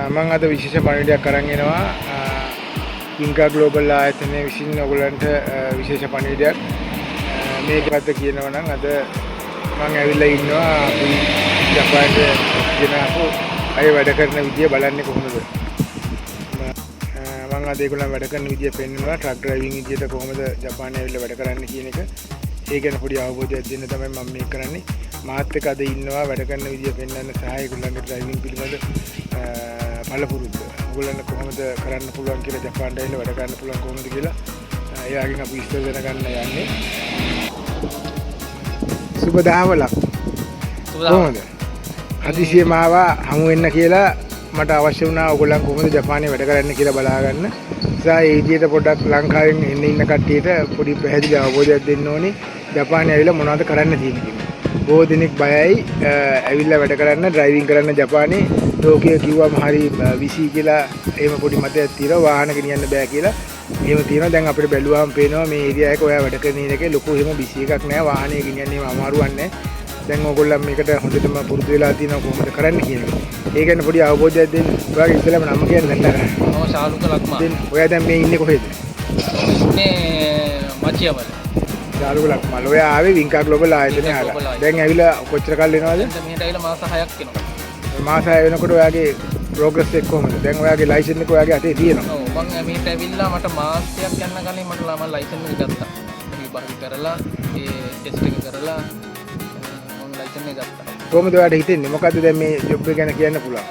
මම අද විශේෂ පණිවිඩයක් අරන් එනවා ඉන්කා ග්ලෝබල් ආයතනයේ විසින් ඔයගලන්ට විශේෂ පණිවිඩයක් මේකත් කියනවා නම් අද මම ඇවිල්ලා ඉන්නවා අපි ජපානයේ ගෙනාපු අය වැඩ කරන විදිය බලන්නේ කොහොමද මම අද ඒගොල්ලන් වැඩ කරන විදිය පෙන්වනවා ට්‍රක් ඩ්‍රයිවිං විදියට කොහොමද ජපානයේ ඇවිල්ලා වැඩ කරන්නේ කියන එක ඒ ගැන පොඩි අවබෝධයක් දෙන්න තමයි මම මේක කරන්නේ මාත් එක්ක අද ඉන්නවා වැඩ කරන විදිය පෙන්වන්න සහ ඒගොල්ලන්ගේ ඩ්‍රයිවිං පිළිබඳ පළපුරුද්ද ඔයගොල්ලන්ට කොහොමද කරන්න පුළුවන් කියලා ජපානට ඇවිල්ලා වැඩ ගන්න පුළුවන් කොහොමද කියලා එයාගෙන් අපි විස්තර දැනගන්න යන්නේ සුබ දහවලක් කොහොමද හදිසියෙම ආවා හමු වෙන්න කියලා මට අවශ්‍ය වුණා ඔයගොල්ලන් කොහොමද ජපානයේ වැඩ කරන්න කියලා බලාගන්න නිසා ඒ විදිහට පොඩ්ඩක් ලංකාවෙන් ඉන්න කට්ටියට පොඩි පැහැදිලි අවබෝධයක් දෙන්න ඕනේ ජපානයේ ඇවිල්ලා මොනවද කරන්න තියෙන්නේ කියලා. බොහෝ දෙනෙක් බයයි ඇවිල්ලා වැඩ කරන්න ඩ්‍රයිවිං කරන්න ජපානයේ ලෝකයේ කිව්වම හරි විසි කියලා එහෙම පොඩි මතයක් තියෙනවා වාහන ගෙනියන්න බෑ කියලා. එහෙම තියෙනවා දැන් අපිට බැලුවාම පේනවා මේ ඒරියා එක ඔයා වැඩ කරන එකේ ලොකු එහෙම විසි එකක් නෑ වාහනේ ගෙනියන්නේම අමාරුවක් නෑ. දැන් ඕගොල්ලන් මේකට හොඳටම පුරුදු වෙලා තියෙනවා කොහොමද කරන්න කියන එක. ඒ ගැන පොඩි අවබෝධයක් දෙන්න. ඔයාගේ ඉස්සෙල්ලාම නම කියන්න දැන් මම ශාලුක ලක්මා. ඔයා දැන් මේ ඉන්නේ කොහෙද? මේ මචියවල. ශාලුක ලක්මා. ඔයා ආවේ වින්කා ග්ලෝබල් ආයතනයේ ආලා. දැන් ඇවිල්ලා කොච්චර කල් වෙනවද? දැන් මෙහෙට ඇවිල්ලා මාස 6ක් වෙනවා. මාස 6 වෙනකොට ඔයාගේ ප්‍රෝග්‍රස් එක කොහොමද? දැන් ඔයාගේ ලයිසන් එක ඔයාගේ අතේ තියෙනවා. ඔව් මම මෙහෙට ඇවිල්ලා මට මාසයක් යන්න කලින් මට ළම ලයිසන් එක ගත්තා. විභාග කරලා ඒ ටෙස්ට් එක කරලා මම ලයිසන් එක ගත්තා. කොහොමද ඔයාට හිතෙන්නේ? මොකද්ද දැන් මේ ජොබ් එක ගැන කියන්න පුළුවන්?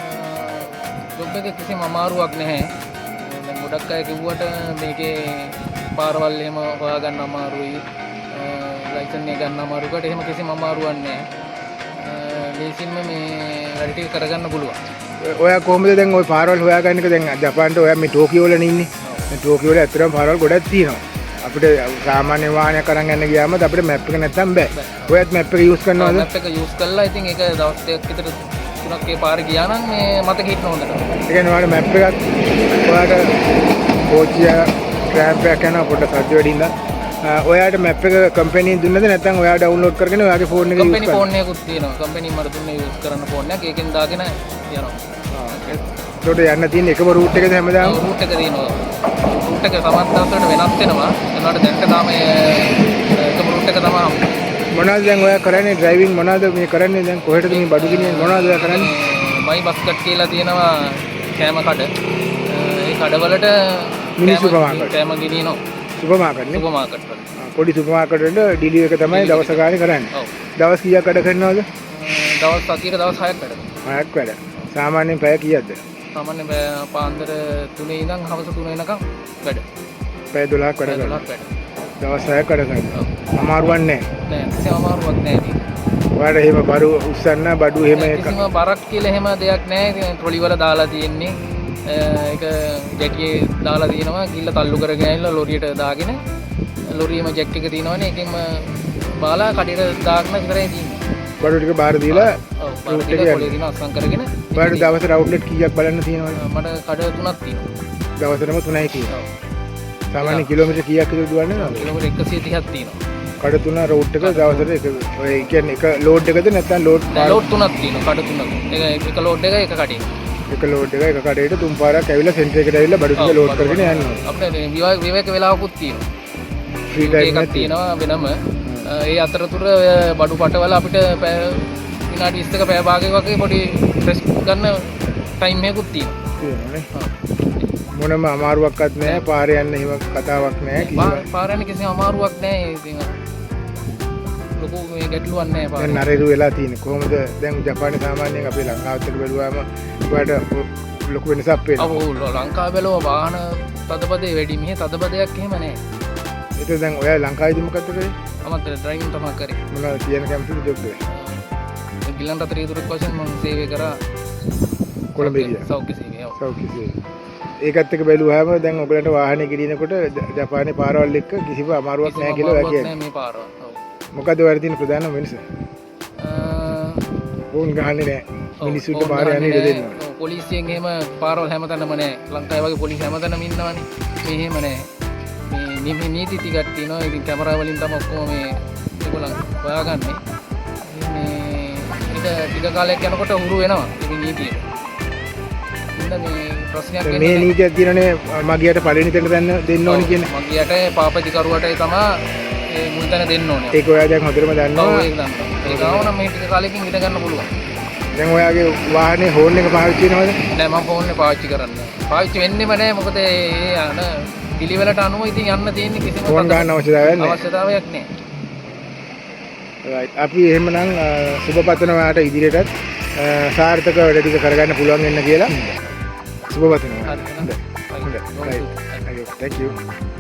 ජොබ් එක කිසිම අමාරුවක් නැහැ. දැන් ගොඩක් අය කිව්වට මේකේ පාරවල් එහෙම හොයාගන්න අමාරුයි. ලයිසන් එක ගන්න අමාරුකට එහෙම කිසිම අමාරුවක් නැහැ. ලේසින්ම මේ වැඩ ටික කරගන්න පුළුවන්. ඔයා කොහොමද දැන් ওই පාරවල් හොයාගන්න එක දැන් ජපානට ඔයා මේ ටෝකියෝ වල ඉන්නේ. මේ ටෝකියෝ වල ඇත්තටම පාරවල් ගොඩක් තියෙනවා. අපිට සාමාන්‍ය වාහනයක් අරන් යන්න ගියාම අපිට මැප් එක නැත්තම් බෑ. ඔයත් මැප් එක යූස් කරනවද? මැප් එක යූස් කරලා ඉතින් ඒක දවස් දෙකක් විතර තුනක් ඒ පාරේ ගියා නම් මේ මතක හිටින හොඳට. ඒ කියන්නේ ඔයාලා මැප් එකක් ඔයාට කෝච්චිය ට්‍රෑම්ප් එකක් යනවා පොඩ්ඩක් සද්ද වැඩි ඉඳන්. ඔයාට මැප් එක කම්පැනිෙන් දුන්නද නැත්නම් ඔයා ඩවුන්ලෝඩ් කරගෙන ඔයාගේ ෆෝන් එකේ යූස් කරා? කම්පැනි ෆෝන් එකකුත් තියෙනවා. කම්පැනි මට දුන්නේ යූස් කරන්න ෆෝන් එකක්. ඒකෙන් දාගෙන යනවා. ඒකට යන්න තියෙන එකම රූට් එකද හැමදාම? රූට් එක තියෙනවා. රූට් එක සමහර දවස්වලට වෙනස් වෙනවා. ඒනට දැන්ට තාම එකම රූට් එක තමයි. මොනවද දැන් ඔයා කරන්නේ ඩ්‍රයිවිං මොනවද මේ කරන්නේ දැන් කොහෙටද මේ බඩු ගෙනියන්නේ මොනවද ඔයා කරන්නේ? මයි බස් කට් කියලා තියෙනවා කෑම කඩ. ඒ කඩවලට මිනිස්සු ප්‍රමාණයට කෑම ගෙනියනවා. සුපර් මාකට් නේ? සුපර් මාකට් වල. පොඩි සුපර් මාකට් වල ඩිලිවරි එක තමයි දවස් ගානේ කරන්නේ. ඔව්. දවස් කීයක් වැඩ කරනවද? දවස් 7කට දවස් 6ක් වැඩ. 6ක් වැඩ. සාමාන්‍යයෙන් පැය කීයක්ද? සාමාන්‍ය පාන්දර 3 ඉඳන් හවස 3 වෙනකම් වැඩ. පැය 12ක් වැඩ කරනවා. දවස් 6ක් වැඩ කරනවා. අමාරුවක් නැහැ. නෑ කිසිම අමාරුවක් නෑ නේ. ඔයාලට එහෙම බරු උස්සන්න බඩු එහෙම එක කිසිම බරක් කියලා එහෙම දෙයක් නෑ. ට්‍රොලි වල දාලා තියෙන්නේ. ඒක ජැකියේ දාලා තියෙනවා. ගිල්ල තල්ලු කරගෙන ඇවිල්ලා ලොරියට දාගෙන ලොරියේම ජැක් එක තියෙනවනේ. ඒකෙන්ම බාලා කඩේට දාගෙන ඉවරයි තියෙන්නේ. බඩු ටික බාර දීලා ඔව් බාර දීලා පොලේ දින අස්සම් කරගෙන ඔයාලට දවසට අවුට්ලට් කීයක් බලන්න තියෙනවද? මට කඩ 3ක් තියෙනවා. දවසටම 3යි තියෙනවා. සාමාන්‍ය කිලෝමීටර් කීයක් විතර දුවන්නේ නැවද? කිලෝමීටර් 130ක් තියෙනවා. කඩ 3 රූට් එක දවසට එක ඔය කියන්නේ එක ලෝඩ් එකද නැත්නම් ලෝඩ් ලෝඩ් 3ක් තියෙනවා කඩ 3ක්. එක ලෝඩ් එක එක කඩේ. එක ලෝඩ් එක එක කඩේට තුන් පාරක් ඇවිල්ලා සෙන්ටර් එකට ඇවිල්ලා බඩු ටික ලෝඩ් කරගෙන යනවා. අපිට විවේක වෙලාවකුත් තියෙනවා. ෆ්‍රී ටයිම් එකක් තියෙනවා වෙනම. ඒ අතරතුර බඩු පටවල අපිට විනාඩි 20ක පැය භාගයක් වගේ පොඩි රෙස්ට් ගන්න ටයිම් එකකුත් තියෙනවා. මොනම අමාරුවක්වත් නැහැ පාරේ යන්න එහෙම කතාවක් නැහැ. පාරේ යන්න කිසිම අමාරුවක් නැහැ. ඉතින් ලොකු මේ ගැටලුවක් නැහැ පාරේ. දැන් නරේරු වෙලා තියෙන්නේ. කොහොමද දැන් ජපානයේ සාමාන්‍යයෙන් අපේ ලංකාවත් එක්ක බැලුවාම ඔයාලට ලොකු වෙනසක් පේනවා. ඔව් ලංකාව බැලුවා වාහන තදබදේ වැඩි. මෙහෙ තදබදයක් එහෙම නැහැ. ඒක දැන් ඔයා ලංකාවේදී මොකද කරේ? මම ඩ්‍රයිවිං තමයි කරේ. මොනවද කියන කැමතිද ජොබ් එක? ගිලන් රට රීදුරක් වශයෙන් මම සේවය කරා කොළඹදී. සෞඛ්‍ය සේවය. සෞඛ්‍ය සේවය. ඒකත් එක්ක බැලුවාම දැන් ඔයගලන්ට වාහනේ ගෙනියනකොට ජපානයේ පාරවල් එක්ක කිසිම අමාරුවක් නැහැ කියලා ඔයා කියන්නේ. මේ පාරවල්. ඔව්. මොකද ඔයාලා තියෙන ප්‍රධානම වෙනස? ඕන් ගහන්නේ නැහැ. මිනිස්සුන්ට පාරේ යන්න ඉඩ දෙන්න ඕනේ. පොලිසියෙන් එහෙම පාරවල් හැමතැනම නැහැ. ලංකාවේ වගේ පොලිසිය හැමතැනම ඉන්නවනේ. මේ එහෙම නැහැ. මේ නීති ටිකක් තියෙනවා. ඉතින් කැමරා වලින් තමයි ඔක්කොම මේ ඒගොල්ලන් හොයාගන්නේ. මේ ටික කාලයක් යනකොට උරු වෙනවා. ඉතින් නීතියට. ඉන්න මේ ප්‍රශ්නයක් මේ වෙන්නේ නීතියක් තියෙනනේ මගියට පළවෙනි තැනට දෙන්න ඕනේ කියන. මගියට පාපතිකරුවට තමයි ඒ මුල් තැන දෙන්න ඕනේ. ඒක ඔයා දැන් හොඳටම ඔව් දන්නවා. ඒක දන්නවා. ඒක ආවනම් මේ ටික කාලෙකින් ඉඳ ගන්න පුළුවන්. දැන් ඔයාගේ වාහනේ හෝන් එක පාවිච්චි කරනවද? නෑ මම ෆෝන් එක පාවිච්චි කරන්නේ. පාවිච්චි වෙන්නෙම නෑ මොකද ඒ යන පිළිවෙලට අනුව ඉතින් යන්න තියෙන්නේ කිසිම ෆෝන් ගන්න අවශ්‍යතාවයක් නැහැ. අවශ්‍යතාවයක් නෑ. right. අපි එහෙමනම් සුබ පතනවා ඔයාට ඉදිරියටත් සාර්ථක වැඩ ටික කරගන්න පුළුවන් වෙන්න කියලා. සුබ පතනවා. හරි. හොඳයි. Thank you.